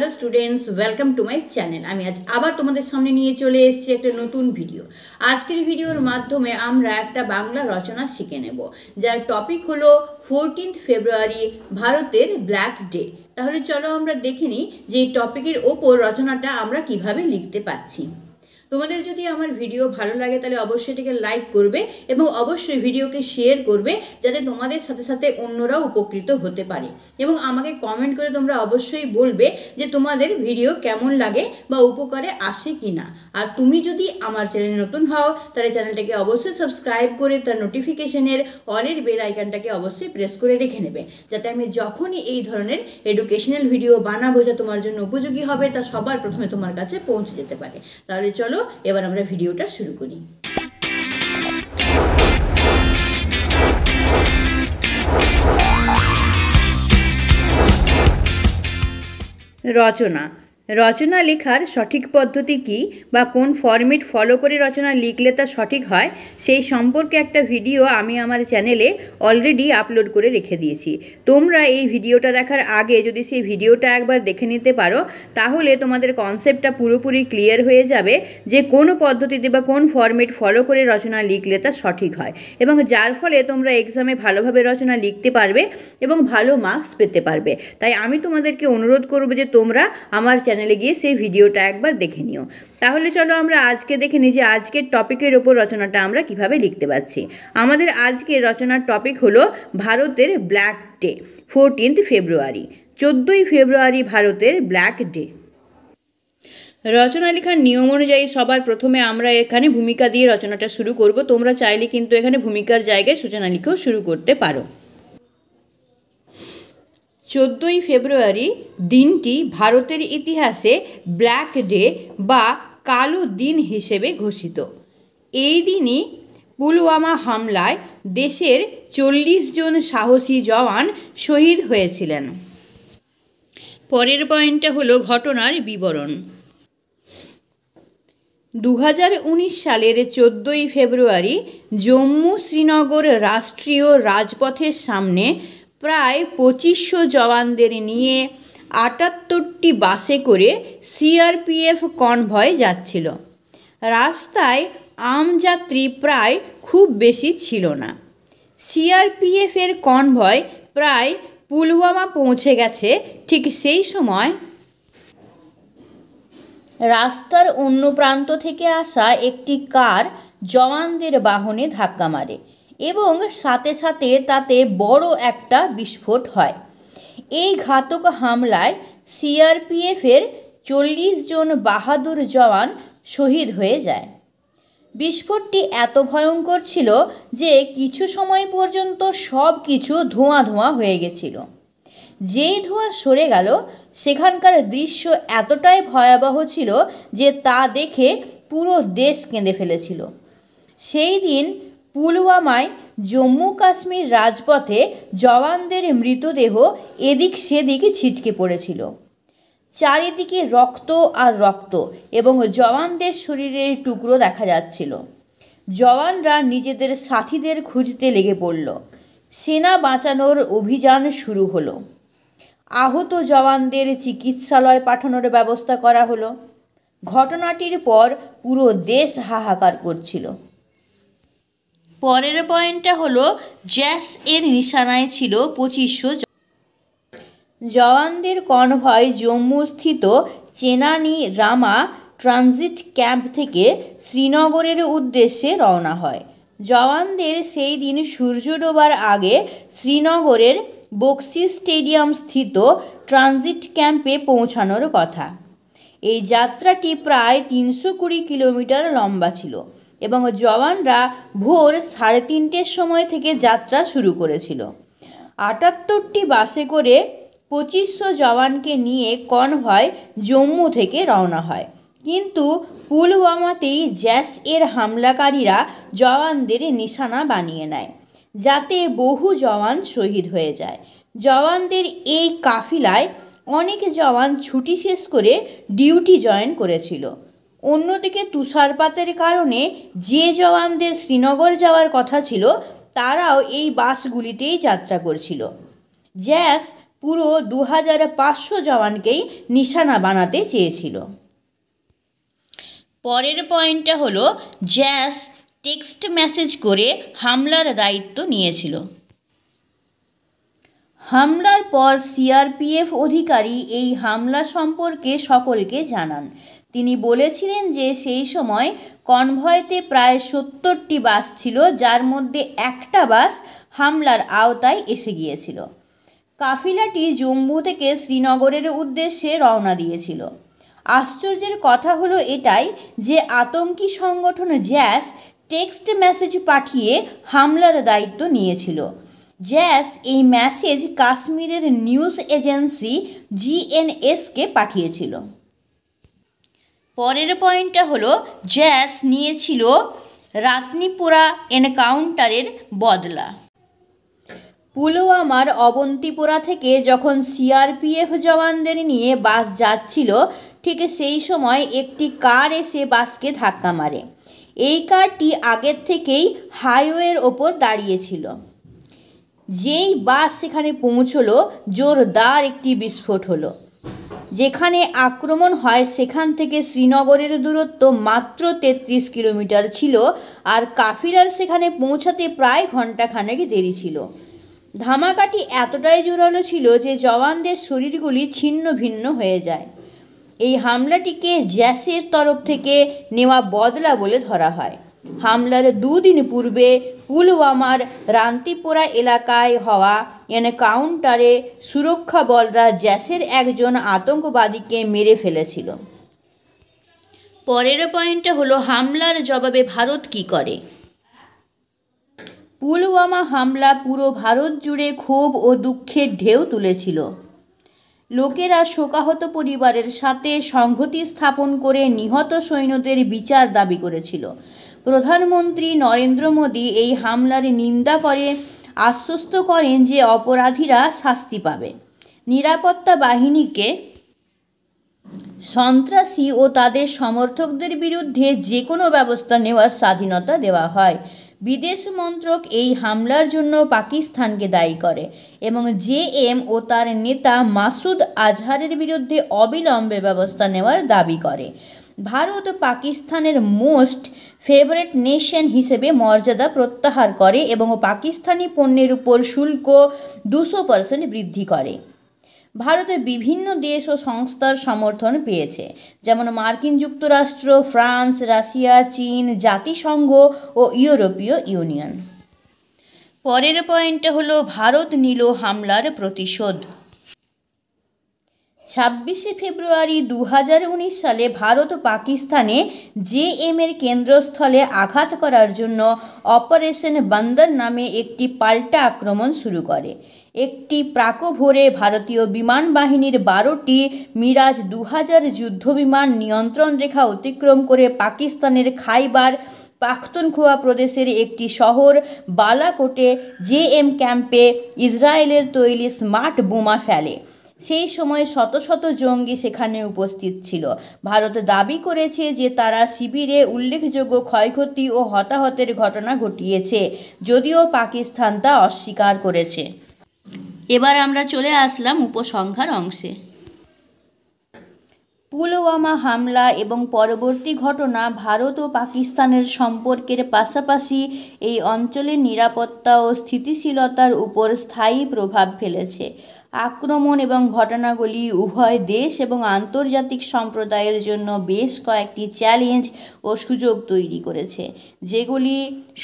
Hello students, welcome to my channel. আমি আজ আবার তোমাদের সামনে নিয়ে চলে এসেছি একটা নতুন ভিডিও। আজকের ভিডিওর মাধ্যমে আমরা একটা বাংলা রচনা শিখে নেব, যার টপিক হলো 14 ফেব্রুয়ারি ভারতের ব্ল্যাক ডে। তাহলে চলো আমরা দেখে নিই যে এই টপিকের ওপর রচনাটা আমরা কিভাবে লিখতে পারছি। তোমাদের যদি আমার ভিডিও ভালো লাগে তাহলে অবশ্যই এটাকে লাইক করবে এবং অবশ্যই ভিডিওকে শেয়ার করবে, যাতে তোমাদের সাথে সাথে অন্যরাও উপকৃত হতে পারে। এবং আমাকে কমেন্ট করে তোমরা অবশ্যই বলবে যে তোমাদের ভিডিও কেমন লাগে বা উপকারে আসে কি না। আর তুমি যদি আমার চ্যানেলে নতুন হও তাহলে চ্যানেলটাকে অবশ্যই সাবস্ক্রাইব করে তার নোটিফিকেশনের অলের বেল আইকনটাকে অবশ্যই প্রেস করে রেখে নেবে, যাতে আমি যখনই এই ধরনের এডুকেশনাল ভিডিও বানাবো যা তোমার জন্য উপযোগী হবে তা সবার প্রথমে তোমার কাছে পৌঁছে যেতে পারে। তাহলে চলো এবার আমরা ভিডিওটা শুরু করি। রচনা লেখার সঠিক পদ্ধতি কী বা কোন ফরম্যাট ফলো করে রচনা লিখলে তা সঠিক হয় সেই সম্পর্কে একটা ভিডিও আমি আমার চ্যানেলে অলরেডি আপলোড করে রেখে দিয়েছি। তোমরা এই ভিডিওটা দেখার আগে যদি সেই ভিডিওটা একবার দেখে নিতে পারো তাহলে তোমাদের কনসেপ্টটা পুরোপুরি ক্লিয়ার হয়ে যাবে যে কোন পদ্ধতিতে বা কোন ফরম্যাট ফলো করে রচনা লিখলে তা সঠিক হয়, এবং যার ফলে তোমরা এক্সামে ভালোভাবে রচনা লিখতে পারবে এবং ভালো মার্কস পেতে পারবে। তাই আমি তোমাদেরকে অনুরোধ করব যে তোমরা আমার চ্যানেলে গিয়ে সেই ভিডিওটা একবার দেখে নিও। তাহলে চলো আমরা আজকে দেখে নিই যে আজকের টপিকের ওপর রচনাটা আমরা কিভাবে লিখতে পারছি। আমাদের আজকের রচনার টপিক হলো ভারতের ব্ল্যাক ডে, 14 ফেব্রুয়ারি। 14ই ফেব্রুয়ারি ভারতের ব্ল্যাক ডে। রচনা লেখার নিয়ম অনুযায়ী সবার প্রথমে আমরা এখানে ভূমিকা দিয়ে রচনাটা শুরু করব। তোমরা চাইলে কিন্তু এখানে ভূমিকার জায়গায় সূচনা লিখেও শুরু করতে পারো। 14ই ফেব্রুয়ারি দিনটি ভারতের ইতিহাসে ব্ল্যাক ডে বা কালো দিন হিসেবে ঘোষিত। এই দিনই পুলওয়ামা হামলায় দেশের 40 জন সাহসী জওয়ান শহীদ হয়েছিলেন। পরের পয়েন্টটা হলো ঘটনার বিবরণ। 2019 সালের 14ই ফেব্রুয়ারি জম্মু শ্রীনগর রাষ্ট্রীয় রাজপথের সামনে প্রায় 2500 জওয়ানদের নিয়ে 78টি বাসে করে সিআরপিএফ কনভয় যাচ্ছিল। রাস্তায় আমযাত্রী প্রায় খুব বেশি ছিল না। সিআরপিএফের কনভয় প্রায় পুলওয়ামা পৌঁছে গেছে। ঠিক সেই সময় রাস্তার অন্য প্রান্ত থেকে আসা একটি কার জওয়ানদের বাহনে ধাক্কা মারে এবং সাথে সাথে তাতে বড় একটা বিস্ফোট হয়। এই ঘাতক হামলায় সিআরপিএফের 40 জন বাহাদুর জওয়ান শহীদ হয়ে যায়। বিস্ফোটটি এত ভয়ঙ্কর ছিল যে কিছু সময় পর্যন্ত সব কিছু ধোঁয়া ধোঁয়া হয়ে গেছিল। যেই ধোঁয়া সরে গেল সেখানকার দৃশ্য এতটাই ভয়াবহ ছিল যে তা দেখে পুরো দেশ কেঁদে ফেলেছিল। সেই দিন পুলওয়ামায় জম্মু কাশ্মীর রাজপথে জওয়ানদের মৃতদেহ এদিক সেদিক ছিটকে পড়েছিল। চারিদিকে রক্ত আর রক্ত এবং জওয়ানদের শরীরের টুকরো দেখা যাচ্ছিল। জওয়ানরা নিজেদের সাথীদের খুঁজতে লেগে পড়ল। সেনা বাঁচানোর অভিযান শুরু হলো। আহত জওয়ানদের চিকিৎসালয় পাঠানোর ব্যবস্থা করা হলো। ঘটনাটির পর পুরো দেশ হাহাকার করছিল। পরের পয়েন্টটা হলো জ্যাস এর নিশানায় ছিল 2500 জওয়ানদের কনভয় জম্মুস্থিত চেনানি রামা ট্রানজিট ক্যাম্প থেকে শ্রীনগরের উদ্দেশ্যে রওনা হয়। জওয়ানদের সেই দিন সূর্য ডোবার আগে শ্রীনগরের বক্সি স্টেডিয়াম স্থিত ট্রানজিট ক্যাম্পে পৌঁছানোর কথা। এই যাত্রাটি প্রায় 320 কিলোমিটার লম্বা ছিল এবং জওয়ানরা ভোর 3:30 সময় থেকে যাত্রা শুরু করেছিল। 78টি বাসে করে 2500 জওয়ানকে নিয়ে কনভয় জম্মু থেকে রওনা হয়। কিন্তু পুলওয়ামাতেই জ্যাস এর হামলাকারীরা জওয়ানদের নিশানা বানিয়ে নেয়, যাতে বহু জওয়ান শহীদ হয়ে যায়। জওয়ানদের এই কাফিলায় অনেক জওয়ান ছুটি শেষ করে ডিউটি জয়েন করেছিল। অন্যদিকে তুষারপাতের কারণে যে জওয়ানদের শ্রীনগর যাওয়ার কথা ছিল তারাও এই বাসগুলিতেই যাত্রা করছিল। জ্যাস পুরো 2500 জওয়ানকেই নিশানা বানাতে চেয়েছিল। পরের পয়েন্টটা হলো জ্যাস টেক্সট মেসেজ করে হামলার দায়িত্ব নিয়েছিল। হামলার পর সিআরপিএফ অধিকারী এই হামলা সম্পর্কে সকলকে জানান। তিনি বলেছিলেন যে সেই সময় কনভয়তে প্রায় 70টি বাস ছিল, যার মধ্যে একটা বাস হামলার আওতায় এসে গিয়েছিল। কাফিলাটি জম্মু থেকে শ্রীনগরের উদ্দেশ্যে রওনা দিয়েছিল। আশ্চর্যের কথা হলো এটাই যে আতঙ্কী সংগঠন জ্যাস টেক্সট মেসেজ পাঠিয়ে হামলার দায়িত্ব নিয়েছিল। জ্যাস এই মেসেজ কাশ্মীরের নিউজ এজেন্সি জিএনএসকে পাঠিয়েছিল। পরের পয়েন্টটা হলো জ্যাস নিয়েছিল রাতনিপুরা এনকাউন্টারের বদলা। পুলওয়ামার অবন্তিপোরা থেকে যখন সিআরপিএফ জওয়ানদের নিয়ে বাস যাচ্ছিল, ঠিক সেই সময় একটি কার এসে বাসকে ধাক্কা মারে। এই কারটি আগের থেকেই হাইওয়ের ওপর দাঁড়িয়েছিল। যেই বাস সেখানে পৌঁছলো, জোরদার একটি বিস্ফোট হলো। যেখানে আক্রমণ হয় সেখান থেকে শ্রীনগরের দূরত্ব মাত্র 33 কিলোমিটার ছিল, আর কাফিলার সেখানে পৌঁছাতে প্রায় ঘণ্টাখানেক দেরি ছিল। ধামাকাটি এতটাই জোরালো ছিল যে জওয়ানদের শরীরগুলি ছিন্ন ভিন্ন হয়ে যায়। এই হামলাটিকে জ্যাসের তরফ থেকে নেওয়া বদলা বলে ধরা হয়। হামলার 2 দিন পূর্বে পুলওয়ামার রান্তিপোরা এলাকায় হওয়া এনকাউন্টারে সুরক্ষা বলরা জ্যাসের একজন আতঙ্কবাদীকে মেরে ফেলেছিল। পরের পয়েন্টটা হলো হামলার জবাবে ভারত কী করে। পুলওয়ামা হামলা পুরো ভারত জুড়ে ক্ষোভ ও দুঃখের ঢেউ তুলেছিল। লোকেরা শোকাহত পরিবারের সাথে সংহতি স্থাপন করে নিহত সৈন্যদের বিচার দাবি করেছিল। প্রধানমন্ত্রী নরেন্দ্র মোদী এই হামলার নিন্দা করে আশ্বস্ত করেন যে অপরাধীরা শাস্তি পাবে। নিরাপত্তা বাহিনীকে সন্ত্রাসী ও তাদের সমর্থকদের বিরুদ্ধে যে কোনো ব্যবস্থা নেওয়ার স্বাধীনতা দেওয়া হয়। বিদেশ মন্ত্রক এই হামলার জন্য পাকিস্তানকে দায়ী করে এবং জেএম ও তার নেতা মাসুদ আজহারের বিরুদ্ধে অবিলম্বে ব্যবস্থা নেওয়ার দাবি করে। ভারত পাকিস্তানের মোস্ট ফেভারিট নেশন হিসেবে মর্যাদা প্রত্যাহার করে এবং পাকিস্তানি পণ্যের উপর শুল্ক 200% বৃদ্ধি করে। ভারতে বিভিন্ন দেশ ও সংস্থার সমর্থন পেয়েছে, যেমন মার্কিন যুক্তরাষ্ট্র, ফ্রান্স, রাশিয়া, চীন, জাতিসংঘ ও ইউরোপীয় ইউনিয়ন। পরের পয়েন্টটা হলো ভারত নিল হামলার প্রতিশোধ। 26শে ফেব্রুয়ারি 2019 সালে ভারত পাকিস্তানে জেএমের কেন্দ্রস্থলে আঘাত করার জন্য অপারেশন বন্দর নামে একটি পাল্টা আক্রমণ শুরু করে। একটি প্রাকভোরে ভারতীয় বিমান বাহিনীর 12টি মিরাজ 2000 যুদ্ধবিমান নিয়ন্ত্রণ রেখা অতিক্রম করে পাকিস্তানের খাইবার পাখতুনখোয়া প্রদেশের একটি শহর বালাকোটে জেএম ক্যাম্পে ইসরায়েলের তৈরি স্মার্ট বোমা ফেলে। সেই সময় শত শত জঙ্গি সেখানে উপস্থিত ছিল। ভারত দাবি করেছে যে তারা শিবিরে উল্লেখযোগ্য ক্ষয়ক্ষতি ও হতাহতের ঘটনা ঘটিয়েছে, যদিও পাকিস্তান তা অস্বীকার করেছে। এবার আমরা চলে আসলাম উপসংহার অংশে। পুলওয়ামা হামলা এবং পরবর্তী ঘটনা ভারত ও পাকিস্তানের সম্পর্কের পাশাপাশি এই অঞ্চলের নিরাপত্তা ও স্থিতিশীলতার উপর স্থায়ী প্রভাব ফেলেছে। আক্রমণ এবং ঘটনাগুলি উভয় দেশ এবং আন্তর্জাতিক সম্প্রদায়ের জন্য বেশ কয়েকটি চ্যালেঞ্জ ও সুযোগ তৈরি করেছে, যেগুলি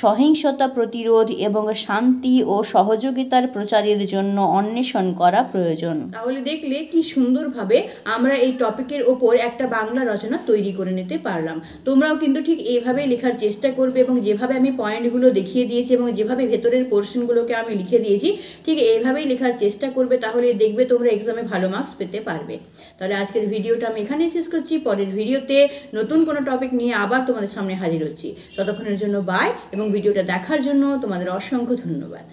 সহিংসতা প্রতিরোধ এবং শান্তি ও সহযোগিতার প্রচারের জন্য অন্বেষণ করা প্রয়োজন। তাহলে দেখলে কি সুন্দরভাবে আমরা এই টপিকের ওপর একটা বাংলা রচনা তৈরি করে নিতে পারলাম। তোমরাও কিন্তু ঠিক এইভাবেই লেখার চেষ্টা করবে এবং যেভাবে আমি পয়েন্টগুলো দেখিয়ে দিয়েছি এবং যেভাবে ভেতরের পোর্শনগুলোকে আমি লিখে দিয়েছি ঠিক এইভাবেই লেখার চেষ্টা করবে, তাহলে দেখবে তোমরা এক্সামে ভালো মার্কস পেতে পারবে। তাহলে আজকের ভিডিওটা আমি এখানেই শেষ করছি। পরের ভিডিওতে নতুন কোনো টপিক নিয়ে আবার তোমাদের সামনে হাজির হচ্ছি। ততক্ষণের জন্য বাই, এবং ভিডিওটা দেখার জন্য তোমাদের অসংখ্য ধন্যবাদ।